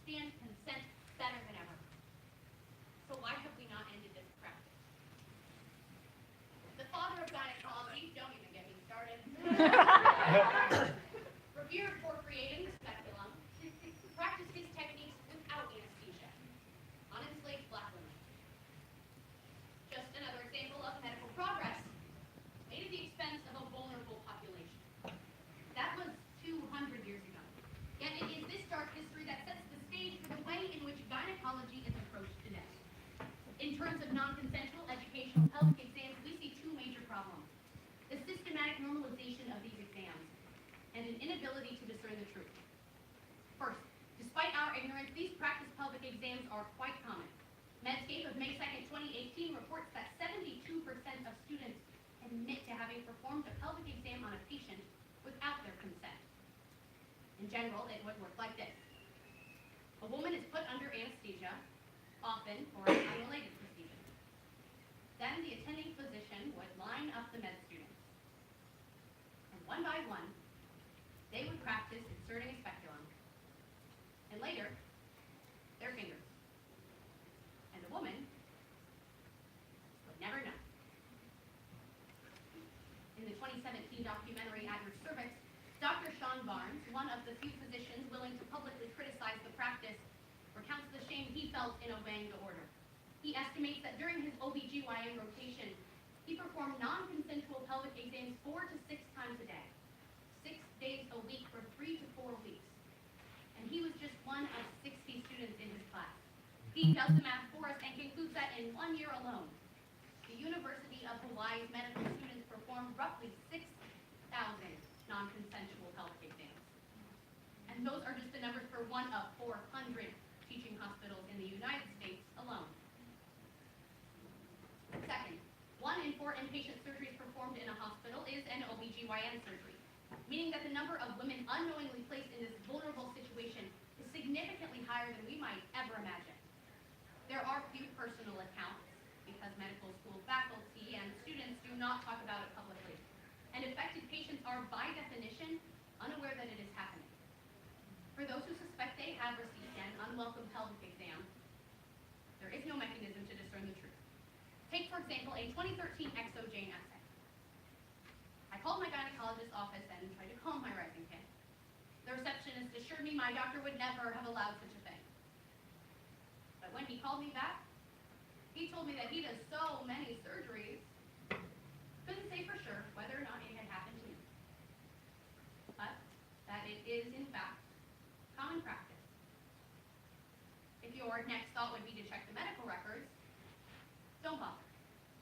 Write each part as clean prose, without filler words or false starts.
understand consent better than ever. So why have we not ended this practice? The father of gynecology, don't even get me started, revered for creating the speculum, practiced his techniques without anesthesia on enslaved black women. Just another example of medical progress made at the expense of a vulnerable population. That was 200 years ago. Yet it is this dark history that sets the stage for the way in which gynecology is approached today. In terms of non-consensual educational pelvic exams, we see two major problems: the systematic normalization of these exams and an inability to discern the truth. First, despite our ignorance, these practice pelvic exams are quite common. Medscape of May 2nd, 2018 reports that 72% of students admit to having performed a pelvic exam on a patient without their consent. In general, it would work like this. A woman is put under anesthesia, often for an unrelated procedure. Then the attending physician would line up the med students. And one by one, they would practice inserting a speculum. And later, their fingers. And the woman would never know. In the 2017 documentary At Your Cervix, Dr. Sean Barnes, one of the few physicians willing to publicly criticize the practice, recounts the shame he felt in obeying the order. He estimates that during his OBGYN rotation, he performed non-consensual pelvic exams 4 to 6 times a day, 6 days a week for 3 to 4 weeks. And he was just one of 60 students in his class. He does the math for us and concludes that in 1 year alone, the University of Hawaii's medical students performed roughly 6,000 non-consensual pelvic exams. And those are just the numbers for one of 400 teaching hospitals in the United States alone. Second, 1 in 4 inpatient surgeries performed in a hospital is an OBGYN surgery, meaning that the number of women unknowingly placed in this vulnerable situation is significantly higher than we might ever imagine. There are few personal accounts because medical school faculty and students do not talk about it publicly, and affected patients are, by definition, unaware that it is happening. For those who suspect they have received an unwelcome pelvic exam, there is no mechanism to discern the truth. Take, for example, a 2013 ExoJane essay. I called my gynecologist's office and tried to calm my rising panic. The receptionist assured me my doctor would never have allowed such a thing. But when he called me back, he told me that he does so many surgeries, couldn't say for sure whether or not it had happened to me, but that it is, in fact, common practice. If your next thought would be to check the medical records, don't bother,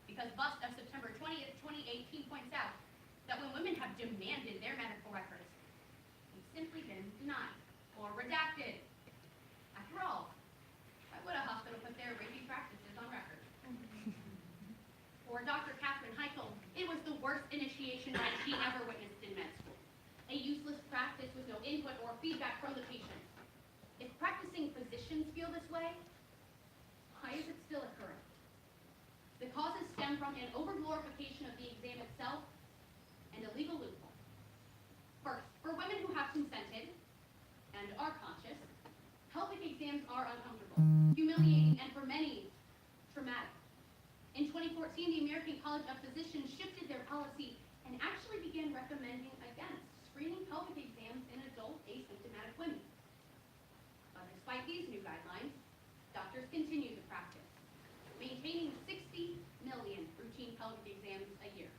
because BUST of September 20th, 2018 points out that when women have demanded their medical records, they've simply been denied or redacted. After all, why would a hospital put their rapey practices on record? For Dr. Catherine Heichel, it was the worst initiation rite she ever witnessed in med school. A useless practice with no input or feedback from the patient. If practicing physicians feel this way, why is it still occurring? The causes stem from an overglorification of the exam itself and a legal loophole. First, for women who have consented and are conscious, pelvic exams are uncomfortable, humiliating, and for many, traumatic. In 2014, the American College of Physicians shifted their policy and actually began recommending against screening pelvic exams in adult asymptomatic women. But despite these new guidelines, doctors continue to practice, maintaining 60 million routine pelvic exams a year.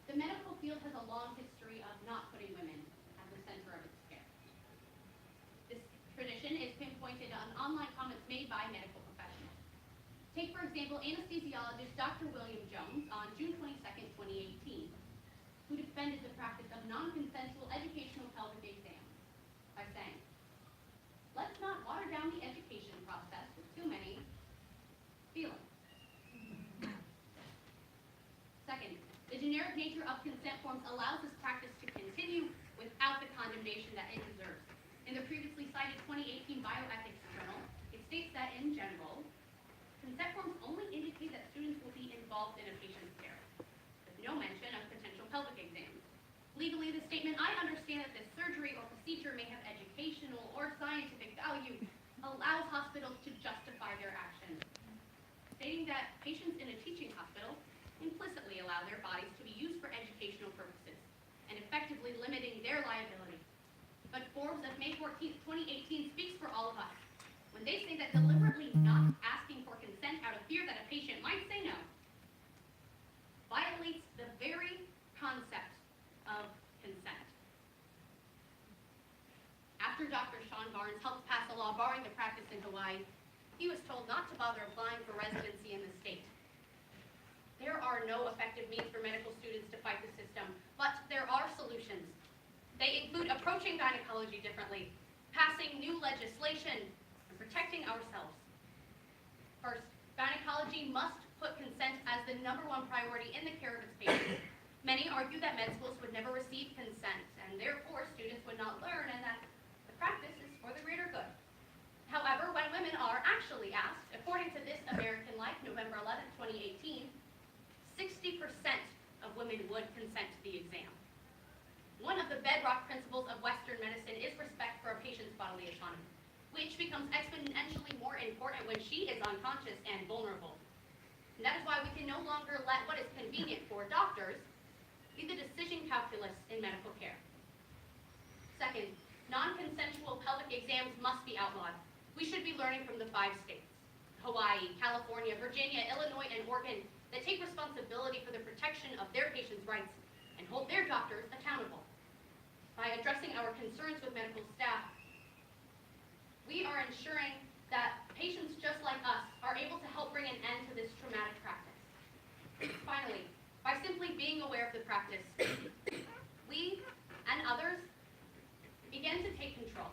The medical field has a long history of not putting women at the center of its care. This tradition is pinpointed on online comments made by medical professionals. Take, for example, anesthesiologist Dr. William Jones on June 22nd, 2018, who defended the practice of non-consensual educational pelvic exams by saying, "Let's not water down the education process with too many feelings." Second, the generic nature of consent forms allows this practice to continue without the condemnation that it deserves. In the previously cited 2018 Bioethics Journal, it states that in general, consent forms only indicate that students will be involved in a patient's care, with no mention of potential pelvic exams. Legally, the statement, "I understand that this surgery or procedure may have educational or scientific value," allows hospitals to justify their actions, stating that patients in a teaching hospital implicitly allow their bodies to be used for educational purposes, and effectively limiting their liability. But Forbes of May 14, 2018 speaks for all of us when they say that deliberately not asking for consent out of fear that a patient might say no violates the very concept of consent. After Dr. Sean Barnes helped pass a law barring the practice in Hawaii, he was told not to bother applying for residency in the state. There are no effective means for medical students to fight the system, but there are solutions. They include approaching gynecology differently, passing new legislation, and protecting ourselves. First, gynecology must put consent as the #1 priority in the care of its patients. Many argue that med schools would never receive consent, and therefore students would not learn, and that the practice is for the greater good. However, when women are actually asked, according to This American Life, November 11, 2018, 60% of women would consent to the exam. One of the bedrock principles of Western medicine is respect for a patient's bodily autonomy, which becomes exponentially more important when she is unconscious and vulnerable. And that is why we can no longer let what is convenient for doctors be the decision calculus in medical care. Second, non-consensual pelvic exams must be outlawed. We should be learning from the 5 states, Hawaii, California, Virginia, Illinois, and Oregon, that take responsibility for the protection of their patients' rights and hold their doctors accountable. By addressing our concerns with medical staff, we are ensuring that patients just like us are able to help bring an end to this traumatic practice. Finally, by simply being aware of the practice, we and others begin to take control.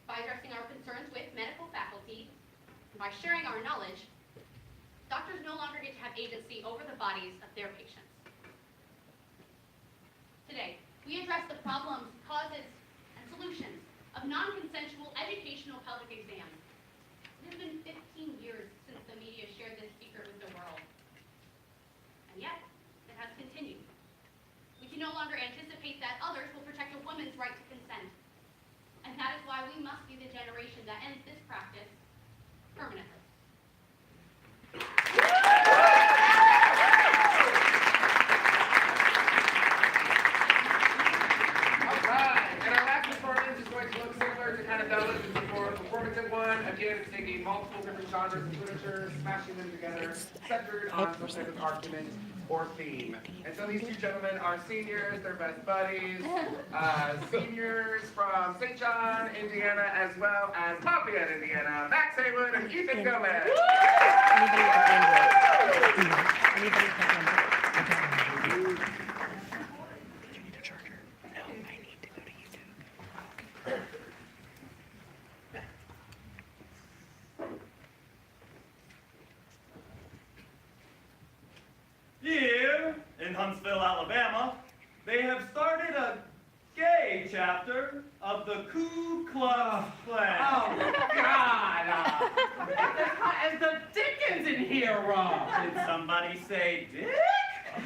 By addressing our concerns with medical faculty, and by sharing our knowledge, doctors no longer get to have agency over the bodies of their patients. Today, we address the problems, causes, and solutions of non-consensual educational pelvic exams. It has been 15 years since the media shared this secret with the world. And yet, it has continued. We can no longer anticipate that others will protect a woman's right to consent. And that is why we must be the generation that ends this practice permanently. Again, it's taking multiple different genres of literature, smashing them together, centered on some type of argument or theme. And so these 2 gentlemen are seniors, they're best buddies, seniors from St. John, Indiana, as well as Lafayette, Indiana, Max Haywood and Ethan Gomez. Here, in Huntsville, Alabama, they have started a gay chapter of the Ku Klux Klan. Oh, God! Is the Dickens in here wrong? Did somebody say dick?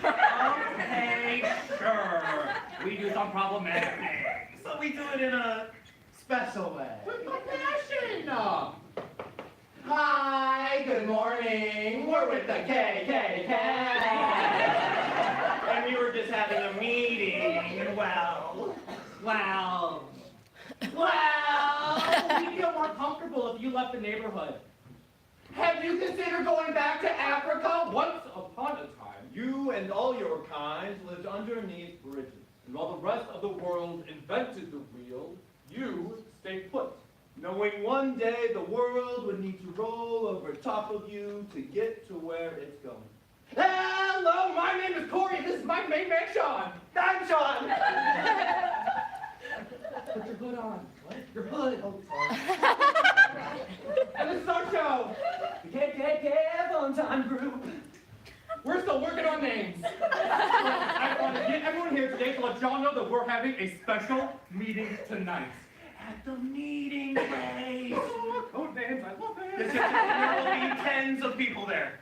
Okay, sure. We do some problematic things. So we do it in a Special way. With compassion! Hi, good morning. We're with the KKK. And we were just having a meeting. Well, we'd feel more comfortable if you left the neighborhood. Have you considered going back to Africa? Once upon a time, you and all your kind lived underneath bridges. And while the rest of the world invented the wheel, you stayed put, knowing one day the world would need to roll over top of you to get to where it's going. Hello, my name is Corey. This is my main man, Sean. I'm Sean. Put your hood on. What? Your hood. Oh, sorry. And this is our show, the KKK Valentine Group. We're still working on names. I want to get everyone here today to let y'all know that we're having a special meeting tonight. At the meeting place. Oh, names, I love it. There will be tens of people there.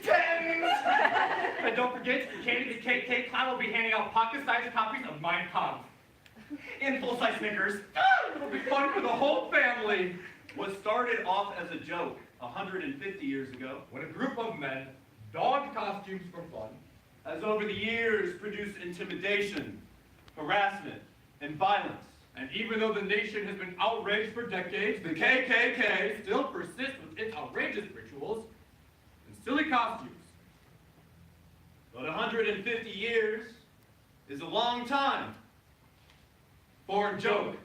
Tens! And don't forget, Candy the KK Clown will be handing out pocket-sized copies of Mein Kampf. In full-size Snickers. It'll be fun for the whole family. Was started off as a joke 150 years ago, When a group of men donned costumes for fun, has over the years produced intimidation, harassment, and violence. and even though the nation has been outraged for decades, the KKK still persists with its outrageous rituals and silly costumes. But 150 years is a long time for a joke.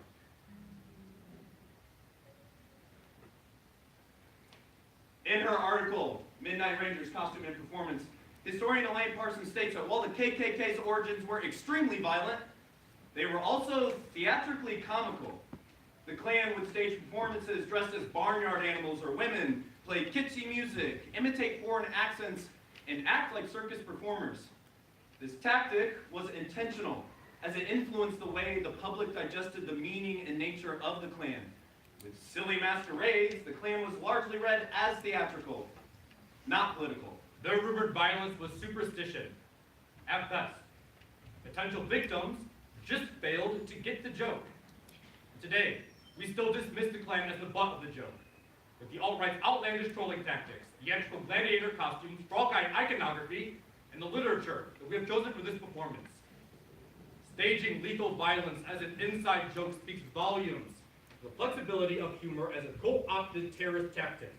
In her article, Midnight Rangers Costume and Performance, historian Elaine Parsons states that while the KKK's origins were extremely violent, they were also theatrically comical. The Klan would stage performances dressed as barnyard animals or women, play kitschy music, imitate foreign accents, and act like circus performers. This tactic was intentional, as it influenced the way the public digested the meaning and nature of the Klan. With silly masquerades, the Klan was largely read as theatrical, not political. Their rumored violence was superstition, at best. Potential victims just failed to get the joke. Today, we still dismiss the Klan as the butt of the joke. With the alt-right's outlandish trolling tactics, theatrical gladiator costumes, frog-eyed iconography, and the literature that we have chosen for this performance. Staging lethal violence as an inside joke speaks volumes of the flexibility of humor as a co-opted terrorist tactic.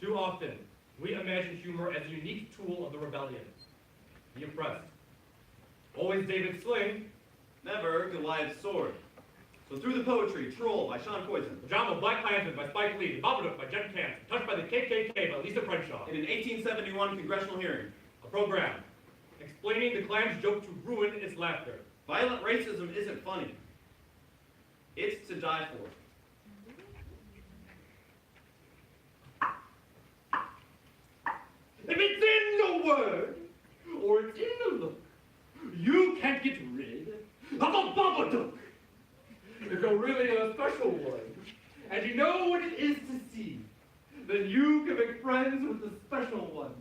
Too often, we imagine humor as a unique tool of the rebellion, the oppressed. Always David Sling, Never Goliath's sword. So through the poetry, Troll by Sean Poison. Pajama Black Klansman by Spike Lee, The Babadook by Jen Kant, Touched by the KKK by Lisa Crenshaw. In an 1871 congressional hearing, A program explaining the Klan's joke to ruin its laughter. violent racism isn't funny. It's to die for. If it's in the word, or it's in the look, you can't get rid of a Babadook. If you're really a special one, and you know what it is to see, then you can make friends with the special one.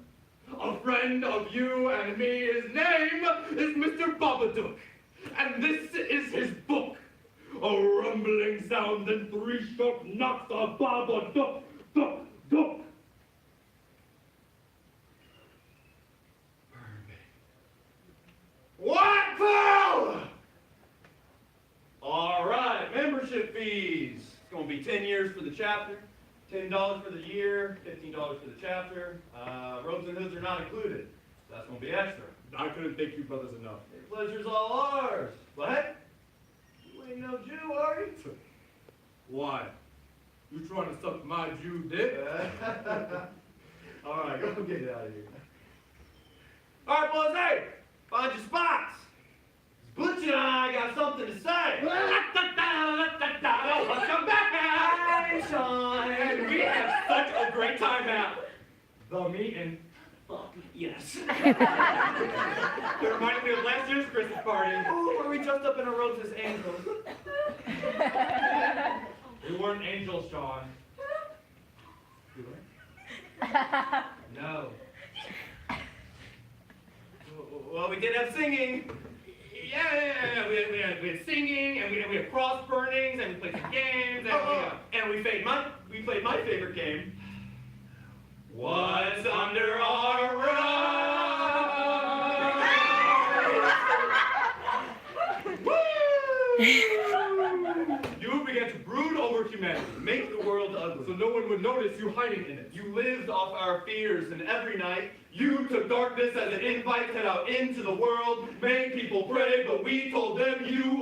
A friend of you and me, his name is Mr. Babadook, and this is his book. A rumbling sound and 3 short knocks of Babadook, duck, duck. What fool? All right, membership fees. It's going to be 10 years for the chapter, $10 for the year, $15 for the chapter. Robes and hoods are not included. So that's going to be extra. I couldn't thank you brothers enough. The pleasure's all ours. What? You ain't no Jew, are you? Why? You trying to suck my Jew dick? All right, go get it out of here. All right, boys, hey, find your spots. Butch and I got something to say. Welcome back! Hi, Sean. And we have such a great time at the meeting. Yes. It reminded me of last year's Christmas party. Ooh, were we dressed up in our robes as angels? We weren't angels, Sean. We were? No. Well, we did have singing. Yeah. We had singing, and we had cross burnings, and we played some games, And we played my favorite game. What's under our You began to brood over humanity, Make the world ugly. so no one would notice you hiding in it. You lived off our fears, and every night you took darkness as an invite, set out into the world, made people pray, but we told them you